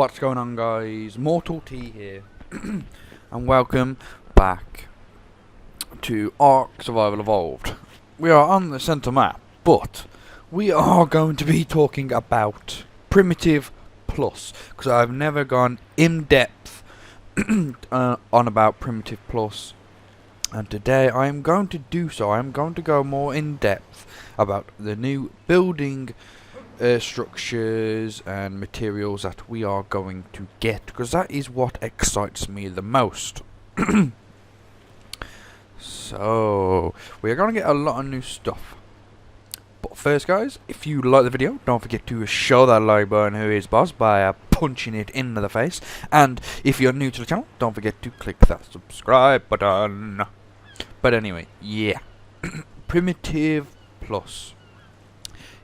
What's going on, guys? Mortal T here and welcome back to Ark Survival Evolved. We are on the center map, but we are going to be talking about Primitive Plus, because I've never gone in depth on about Primitive Plus, and today I am going to do so. I am going to go more in depth about the new building structures and materials that we are going to get, because that is what excites me the most. So we are going to get a lot of new stuff, but first, guys, if you like the video, don't forget to show that like button who is boss by punching it in the face, and if you're new to the channel, don't forget to click that subscribe button. But anyway, yeah. Primitive Plus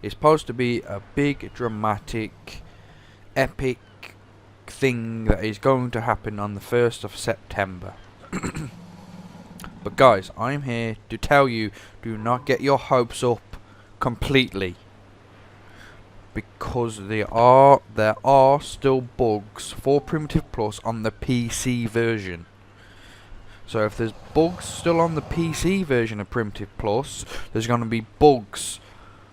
is supposed to be a big, dramatic, epic thing that is going to happen on the 1st of September. But guys, I'm here to tell you, do not get your hopes up completely, because there are still bugs for Primitive Plus on the PC version. So if there's bugs still on the PC version of Primitive Plus, there's going to be bugs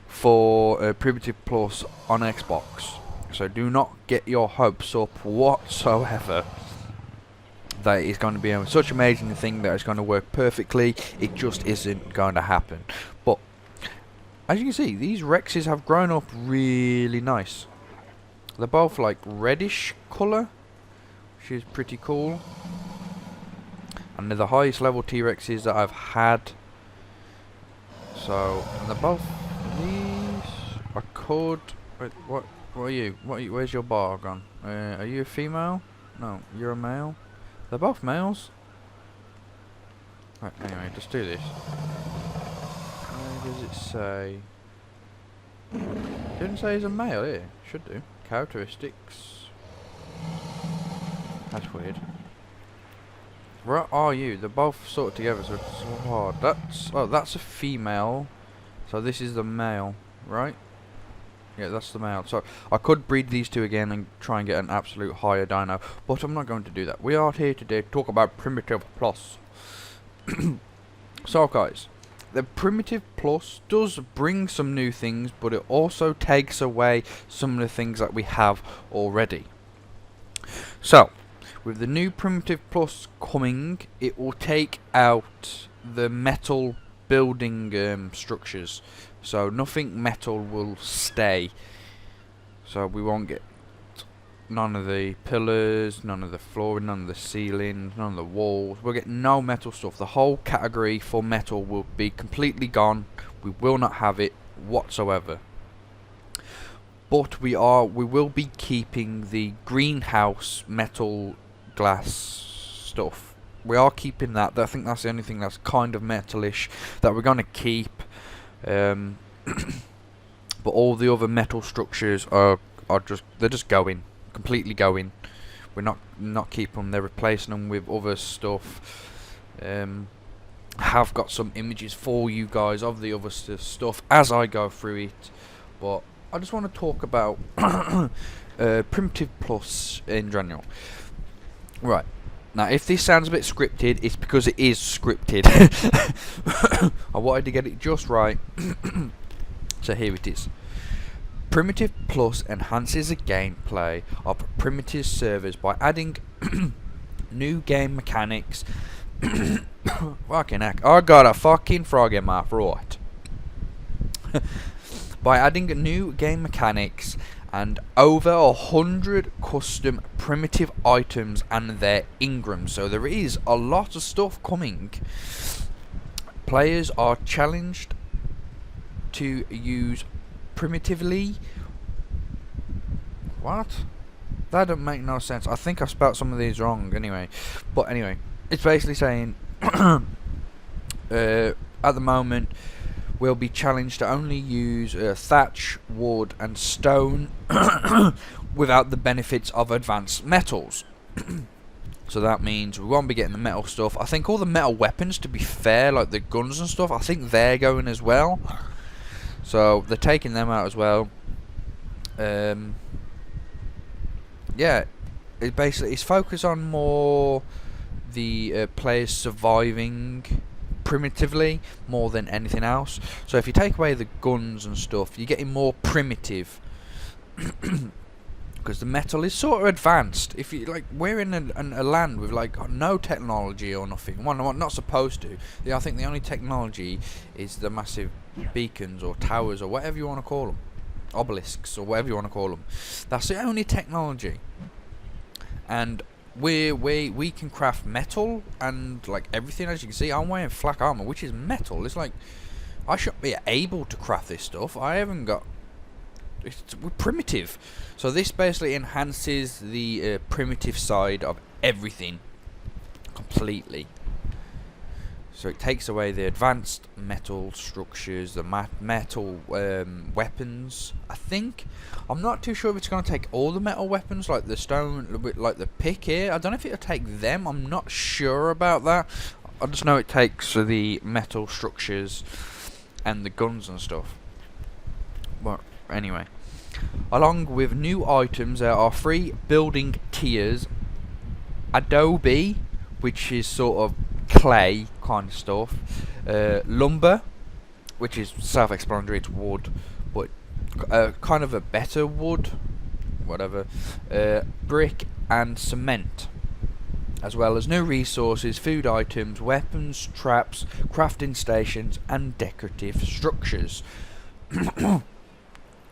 for Primitive Plus on Xbox. So do not get your hopes up whatsoever that it's going to be such an amazing thing that it's going to work perfectly. It just isn't going to happen. But as you can see, these Rexes have grown up really nice. They're both like reddish colour, which is pretty cool. And they're the highest level T-Rexes that I've had. So, and they're both these. I could. Wait, what are you? Where's your bar gone? Are you a female? No, you're a male. They're both males. Right, anyway, just do this. Where does it say? It didn't say he's a male here. Should do. Characteristics. That's weird. Where are you? They're both sort of together, so it's so hard. That's a female. So this is the male, right? Yeah, that's the male. So I could breed these two again and try and get an absolute higher dino, but I'm not going to do that. We are here today to talk about Primitive Plus. So guys, the Primitive Plus does bring some new things, but it also takes away some of the things that we have already. So with the new Primitive Plus coming, it will take out the metal building structures. So nothing metal will stay. So we won't get none of the pillars, none of the flooring, none of the ceilings, none of the walls. We'll get no metal stuff. The whole category for metal will be completely gone. We will not have it whatsoever. But we will be keeping the greenhouse metal glass stuff. We are keeping that. I think that's the only thing that's kind of metalish that we're gonna keep. But all the other metal structures are just going, completely going. We're not keeping them. They're replacing them with other stuff. Have got some images for you guys of the other stuff as I go through it, but I just want to talk about Primitive Plus in general. Right. Now, if this sounds a bit scripted, it's because it is scripted. I wanted to get it just right. So here it is. Primitive Plus enhances the gameplay of Primitive servers by adding new game mechanics. Fucking heck. I got a fucking frog in my throat. By adding new game mechanics and over 100 custom primitive items and their engrams. So there is a lot of stuff coming. Players are challenged to use primitively. What? That don't make no sense. I think I spelt some of these wrong anyway. But anyway, it's basically saying at the moment we'll be challenged to only use thatch, wood and stone without the benefits of advanced metals. So that means we won't be getting the metal stuff. I think all the metal weapons, to be fair, like the guns and stuff, I think they're going as well. So they're taking them out as well. Yeah, it's focused on more the players surviving primitively more than anything else. So if you take away the guns and stuff, you're getting more primitive. Because the metal is sort of advanced. If you like, we're in a land with like no technology or nothing. Well, not supposed to. I think the only technology is the massive beacons or towers or whatever you want to call them, obelisks or whatever you want to call them. That's the only technology. And we can craft metal and like everything. As you can see, I'm wearing flak armor, which is metal. It's like I should be able to craft this stuff. I haven't got. We're primitive, so this basically enhances the primitive side of everything completely. So it takes away the advanced metal structures, the metal weapons. I'm not too sure if it's going to take all the metal weapons, like the stone, like the pick here. I don't know if it'll take them. I'm not sure about that. I just know it takes the metal structures and the guns and stuff. But anyway, along with new items, there are 3 building tiers. Adobe, which is sort of clay kind of stuff. Lumber, which is self-explanatory, it's wood, but kind of a better wood, whatever. Brick and cement, as well as new resources, food items, weapons, traps, crafting stations, and decorative structures.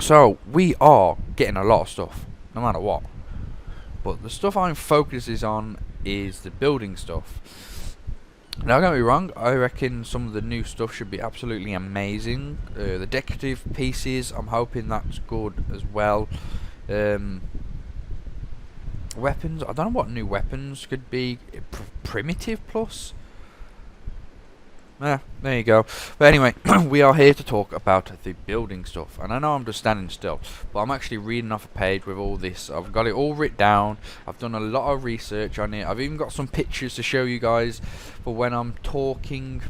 So we are getting a lot of stuff, no matter what. But the stuff I'm focuses on is the building stuff. Now, don't get me wrong, I reckon some of the new stuff should be absolutely amazing. The decorative pieces, I'm hoping that's good as well. Weapons, I don't know what new weapons could be. Primitive plus? There you go. But anyway, we are here to talk about the building stuff. And I know I'm just standing still, but I'm actually reading off a page with all this. I've got it all written down. I've done a lot of research on it. I've even got some pictures to show you guys. But when I'm talking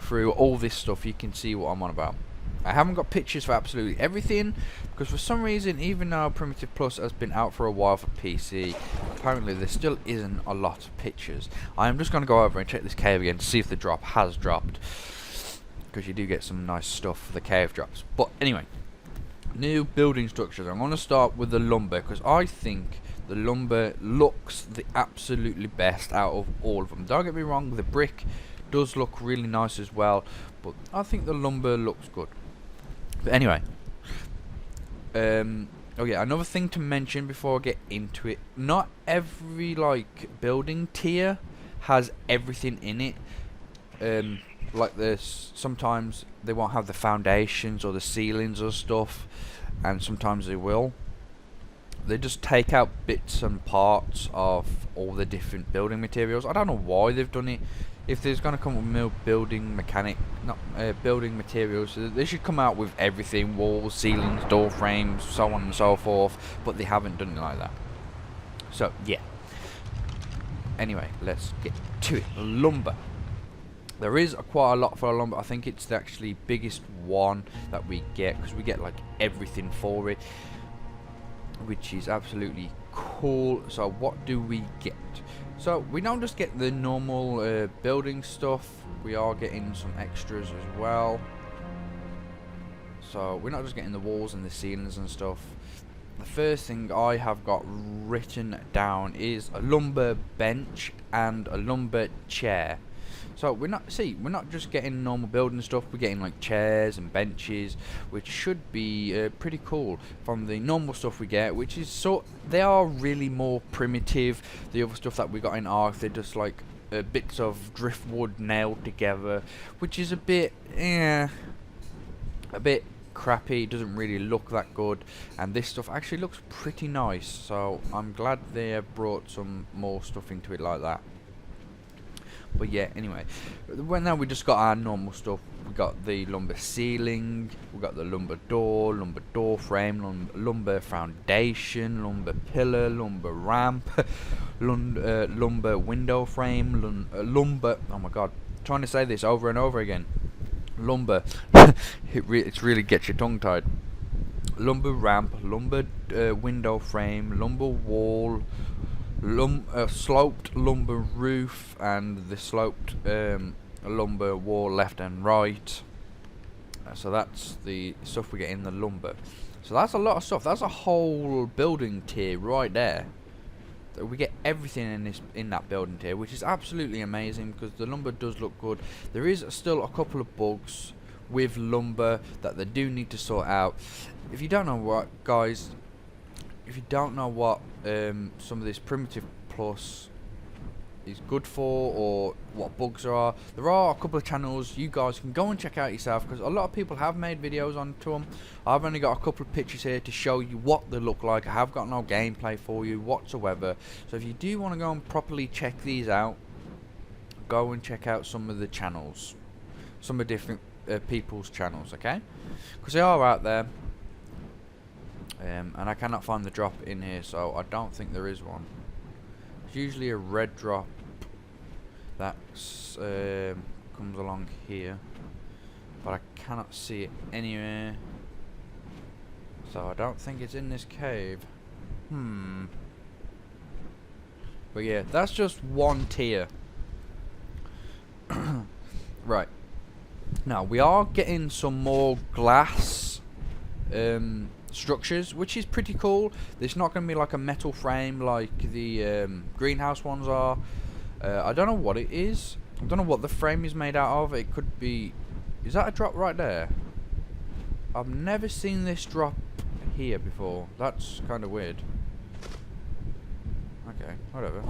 through all this stuff, you can see what I'm on about. I haven't got pictures for absolutely everything, because for some reason, even though Primitive Plus has been out for a while for PC, apparently there still isn't a lot of pictures. I am just going to go over and check this cave again to see if the drop has dropped, because you do get some nice stuff for the cave drops. But anyway, new building structures. I'm going to start with the lumber, because I think the lumber looks the absolutely best out of all of them. Don't get me wrong, the brick does look really nice as well, but I think the lumber looks good. But anyway, oh yeah, another thing to mention before I get into it, not every like building tier has everything in it. Like this, sometimes they won't have the foundations or the ceilings or stuff, and sometimes they will. They just take out bits and parts of all the different building materials. I don't know why they've done it. If there's going to come with building building materials, so they should come out with everything: walls, ceilings, door frames, so on and so forth. But they haven't done it like that. So yeah. Anyway, let's get to it. Lumber. There is quite a lot for a lumber. I think it's the actually biggest one that we get, because we get like everything for it, which is absolutely cool. So what do we get? So we don't just get the normal building stuff, we are getting some extras as well. So we're not just getting the walls and the ceilings and stuff. The first thing I have got written down is a lumber bench and a lumber chair. So we're not just getting normal building stuff, we're getting like chairs and benches, which should be pretty cool from the normal stuff we get, which is they are really more primitive. The other stuff that we got in Ark, they're just like bits of driftwood nailed together, which is a bit crappy. It doesn't really look that good, and this stuff actually looks pretty nice, so I'm glad they have brought some more stuff into it like that. But yeah, anyway, now we just got our normal stuff. We got the lumber ceiling, we got the lumber door frame, lumber foundation, lumber pillar, lumber ramp, lumber window frame, lumber. Oh my god, I'm trying to say this over and over again. Lumber. It's really gets you tongue tied. Lumber ramp, lumber window frame, lumber wall, sloped lumber roof and the sloped lumber wall left and right. So that's the stuff we get in the lumber. So that's a lot of stuff. That's a whole building tier right there. We get everything in that building tier, which is absolutely amazing because the lumber does look good. There is still a couple of bugs with lumber that they do need to sort out. If you don't know what, guys, if you don't know what some of this primitive plus is good for or what bugs there are a couple of channels you guys can go and check out yourself, because a lot of people have made videos onto them. I've only got a couple of pictures here to show you what they look like. I have got no gameplay for you whatsoever, so if you do want to go and properly check these out, go and check out some of the channels, some of different people's channels, okay, because they are out there. And I cannot find the drop in here, so I don't think there is one. It's usually a red drop that comes along here, but I cannot see it anywhere, so I don't think it's in this cave. But yeah, that's just one tier. Right, now we are getting some more glass structures, which is pretty cool. It's not going to be like a metal frame like the greenhouse ones are. I don't know what it is. I don't know what the frame is made out of. It could be... Is that a drop right there? I've never seen this drop here before. That's kind of weird. Okay, whatever.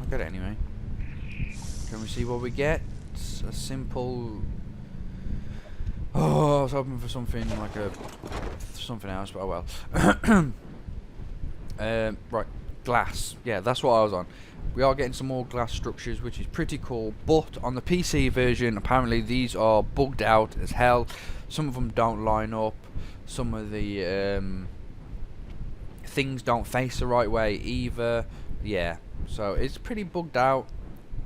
I'll get it anyway. Can we see what we get? It's a simple... Oh, I was hoping for something like something else, but oh well. Right, glass. Yeah, that's what I was on. We are getting some more glass structures, which is pretty cool. But on the PC version, apparently these are bugged out as hell. Some of them don't line up. Some of the things don't face the right way either. Yeah, so it's pretty bugged out.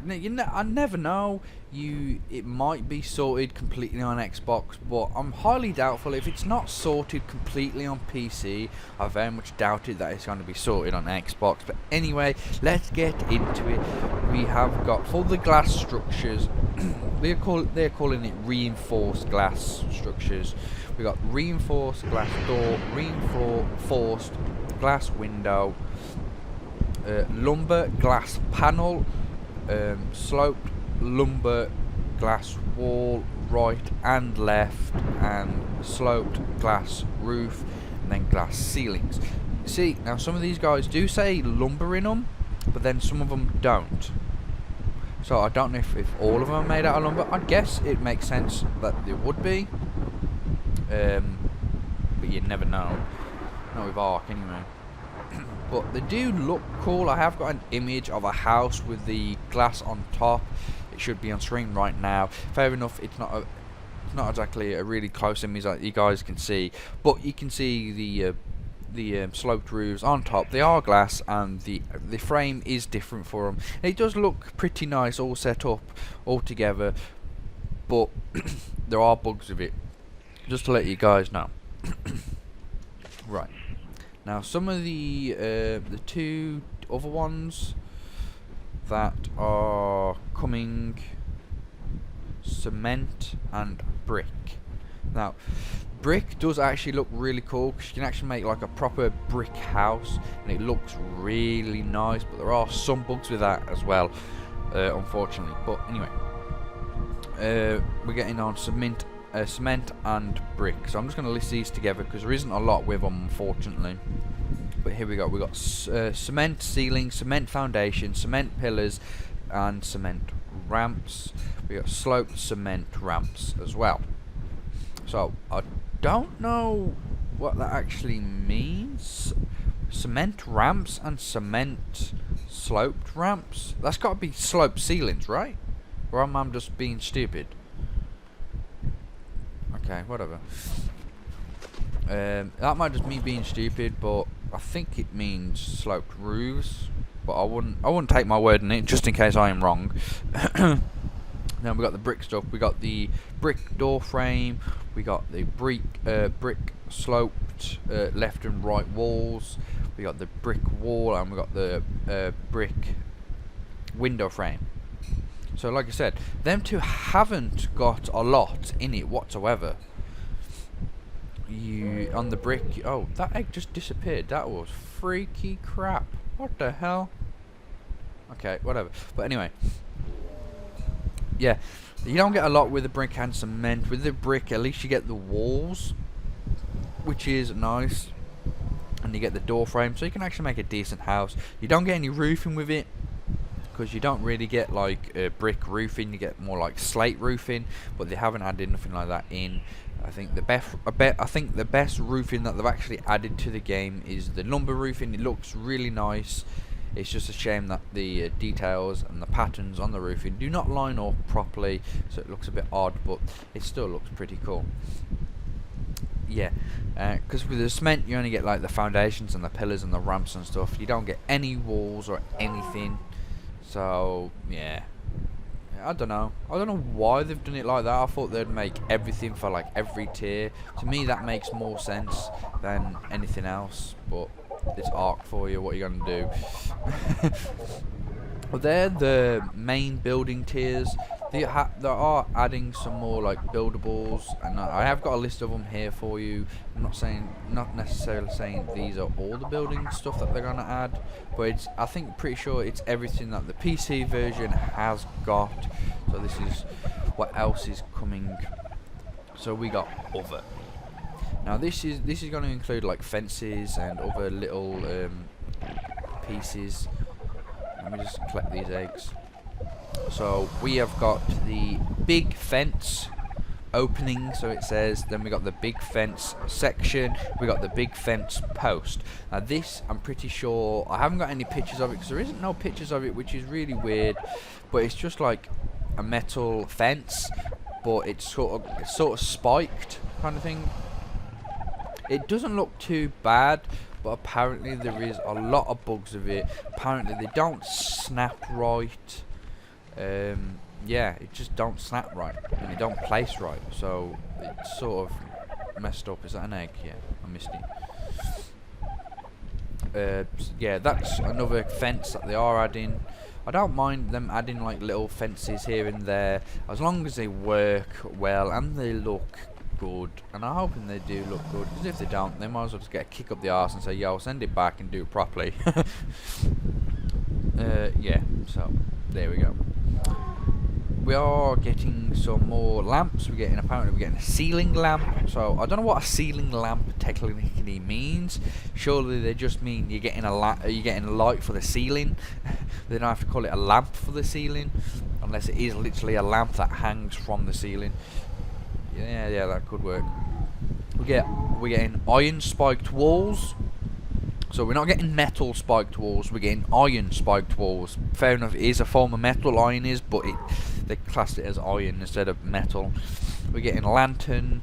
I never know. It might be sorted completely on Xbox, but I'm highly doubtful. If it's not sorted completely on PC, I very much doubt it that it's going to be sorted on Xbox. But anyway, let's get into it. We have got, for the glass structures, they're calling it reinforced glass structures. We got reinforced glass door, reinforced glass window, lumber glass panel, sloped lumber glass wall right and left, and sloped glass roof, and then glass ceilings. See, now some of these guys do say lumber in them, but then some of them don't. So I don't know if all of them are made out of lumber. I guess it makes sense that they would be, but you never know. Not with Ark anyway. But they do look cool. I have got an image of a house with the glass on top. It should be on screen right now. Fair enough, it's not exactly a really close image that you guys can see, but you can see the sloped roofs on top. They are glass, and the frame is different for them. And it does look pretty nice, all set up, all together. But there are bugs with it, just to let you guys know. Right. Now, some of the two other ones that are coming, cement and brick. Now, brick does actually look really cool, because you can actually make like a proper brick house, and it looks really nice. But there are some bugs with that as well, unfortunately. But anyway, we're getting on cement and brick. So I'm just going to list these together because there isn't a lot with them, unfortunately. But here we go. We got cement ceiling, cement foundation, cement pillars, and cement ramps. We got sloped cement ramps as well. So I don't know what that actually means. Cement ramps and cement sloped ramps. That's got to be sloped ceilings, right? Or am I just being stupid? Okay, whatever. That might just me being stupid, but I think it means sloped roofs. But I wouldn't take my word on it, just in case I am wrong. Then we got the brick stuff. We got the brick door frame. We got the brick sloped left and right walls. We got the brick wall, and we got the brick window frame. So like I said, them two haven't got a lot in it whatsoever. On the brick, oh, that egg just disappeared. That was freaky crap. What the hell? Okay, whatever. But anyway, yeah, you don't get a lot with the brick and cement. With the brick, at least you get the walls, which is nice, and you get the door frame, so you can actually make a decent house. You don't get any roofing with it, because you don't really get like brick roofing. You get more like slate roofing, but they haven't added nothing like that in. I think the best roofing that they've actually added to the game is the lumber roofing. It looks really nice. It's just a shame that the details and the patterns on the roofing do not line up properly, so it looks a bit odd, but it still looks pretty cool. Yeah, because with the cement you only get like the foundations and the pillars and the ramps and stuff. You don't get any walls or anything. So yeah, I don't know why they've done it like that. I thought they'd make everything for like every tier. To me that makes more sense than anything else, but it's Ark for you. What are you gonna do? Well, they're the main building tiers. They are adding some more like buildables, and I have got a list of them here for you. I'm not necessarily saying these are all the building stuff that they're gonna add, but it's, pretty sure it's everything that the PC version has got. So this is what else is coming. So we got other. Now this is going to include like fences and other little pieces. Let me just collect these eggs. So we have got the big fence opening, so it says. Then we got the big fence section. We got the big fence post. Now this, I'm pretty sure, I haven't got any pictures of it because there isn't no pictures of it, which is really weird. But it's just like a metal fence, but it's sort of spiked kind of thing. It doesn't look too bad, but apparently there is a lot of bugs with it. Apparently they don't snap right. Yeah, it just don't snap right, and it don't place right, so it's sort of messed up. Is that an egg? Yeah, I missed it. Yeah, that's another fence that they are adding. I don't mind them adding like little fences here and there, as long as they work well and they look good, and I'm hoping they do look good, because if they don't, they might as well just get a kick up the arse and say, yo, send it back and do it properly. Yeah, so there we go. We are getting some more lamps. Apparently we're getting a ceiling lamp. So I don't know what a ceiling lamp technically means. Surely they just mean you're getting a light for the ceiling. They don't have to call it a lamp for the ceiling, unless it is literally a lamp that hangs from the ceiling. Yeah, that could work. We're getting iron spiked walls. So we're not getting metal spiked walls, we're getting iron spiked walls. Fair enough, it is a form of metal, iron is, but they classed it as iron instead of metal. We're getting a lantern.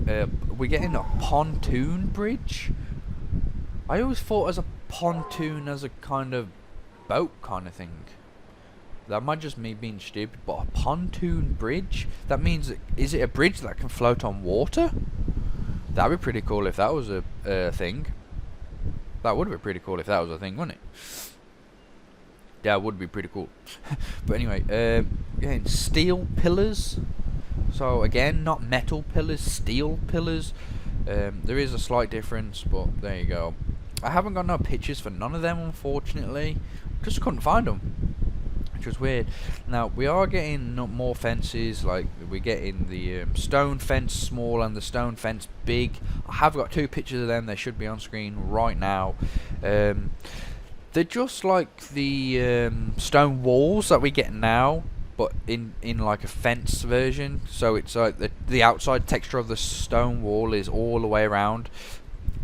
We're getting a pontoon bridge. I always thought as a pontoon as a kind of boat kind of thing. That might just me being stupid, but a pontoon bridge? That means, is it a bridge that can float on water? That'd be pretty cool if that was a thing. That would be pretty cool if that was a thing, wouldn't it? That would be pretty cool. But anyway, again, steel pillars. So again, not metal pillars, steel pillars. There is a slight difference, but there you go. I haven't got no pictures for none of them, unfortunately. Just couldn't find them, which was weird. Now we are getting more fences. Like we're getting the stone fence small and the stone fence big. I have got 2 pictures of them. They should be on screen right now. They're just like the stone walls that we get now, but in like a fence version. So it's like the outside texture of the stone wall is all the way around.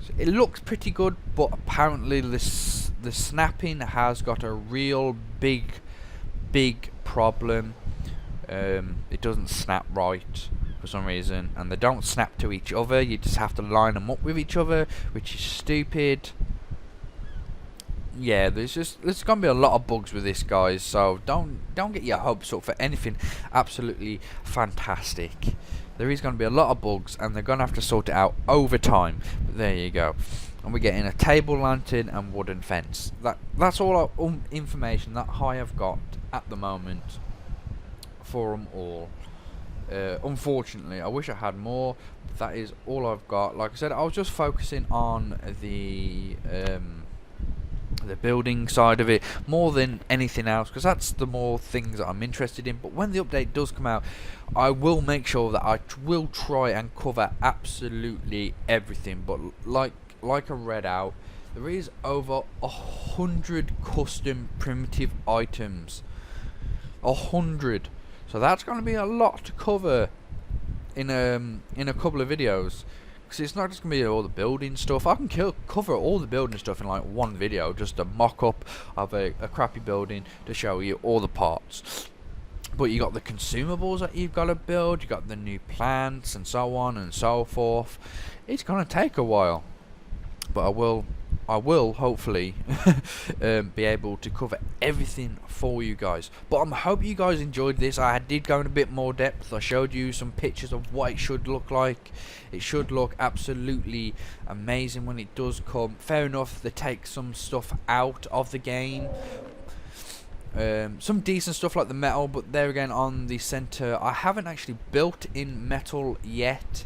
So it looks pretty good, but apparently the snapping has got a real big problem. It doesn't snap right for some reason, and they don't snap to each other. You just have to line them up with each other, which is stupid. yeah, there's gonna be a lot of bugs with this, guys. So don't get your hopes up for anything absolutely fantastic. There is gonna be a lot of bugs, and they're gonna have to sort it out over time. But there you go. And we're getting a table lantern and wooden fence. That's all information that I have got at the moment for them all. Unfortunately, I wish I had more. But that is all I've got. Like I said, I was just focusing on the building side of it more than anything else, because that's the more things that I'm interested in. But when the update does come out, I will make sure that I will try and cover absolutely everything. But like I read out, there is over 100 custom primitive items. 100. So that's going to be a lot to cover in a couple of videos. It's not just going to be all the building stuff. I can cover all the building stuff in like one video, just a mock-up of a crappy building to show you all the parts. But you got the consumables that you've got to build, you got the new plants and so on and so forth. It's going to take a while, but I will hopefully be able to cover everything for you guys. But I hope you guys enjoyed this. I did go in a bit more depth. I showed you some pictures of what it should look like. It should look absolutely amazing when it does come. Fair enough, they take some stuff out of the game. Some decent stuff like the metal, but there again on the center, I haven't actually built in metal yet.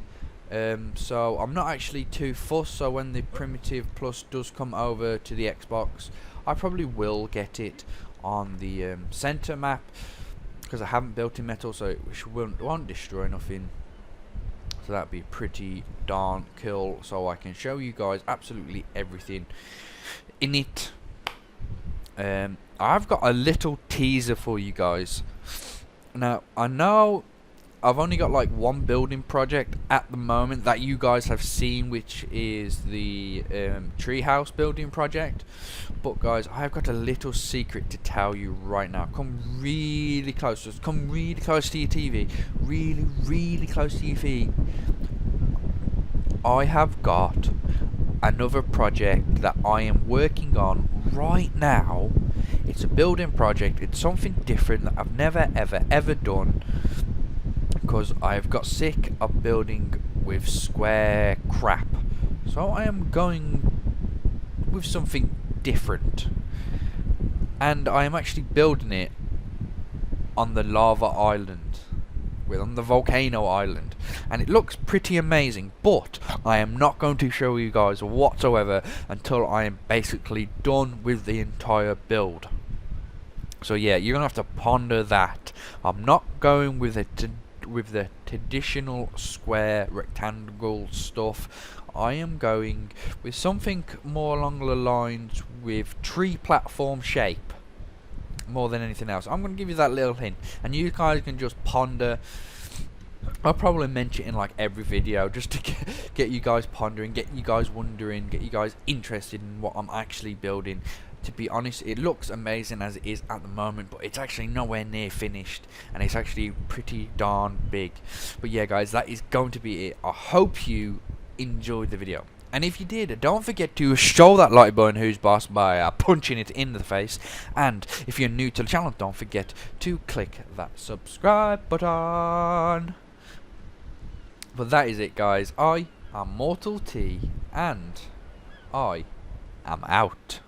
So I'm not actually too fussed. So when the Primitive Plus does come over to the Xbox, I probably will get it on the center map, because I haven't built in metal, so it won't destroy nothing. So that'd be pretty darn cool. So I can show you guys absolutely everything in it. I've got a little teaser for you guys. Now I know I've only got like one building project at the moment that you guys have seen, which is the treehouse building project. But guys, I've got a little secret to tell you right now. Come really close. Just come really close to your TV. Really close to your feet. I have got another project that I am working on right now. It's a building project. It's something different that I've never ever done, because I've got sick of building with square crap. So I am going with something different, and I am actually building it on the lava island, on the volcano island, and it looks pretty amazing. But I am not going to show you guys whatsoever until I am basically done with the entire build. So yeah, you're gonna have to ponder that. I'm not going with the traditional square rectangle stuff. I am going with something more along the lines with tree platform shape more than anything else. I'm going to give you that little hint, and you guys can just ponder. I'll probably mention it in like every video, just to get you guys pondering, get you guys wondering, get you guys interested in what I'm actually building. To be honest, it looks amazing as it is at the moment, but it's actually nowhere near finished, and it's actually pretty darn big. But yeah guys, that is going to be it. I hope you enjoyed the video, and if you did, don't forget to show that like button who's boss by punching it in the face. And if you're new to the channel, don't forget to click that subscribe button. But that is it guys. I am Mortal T, and I am out.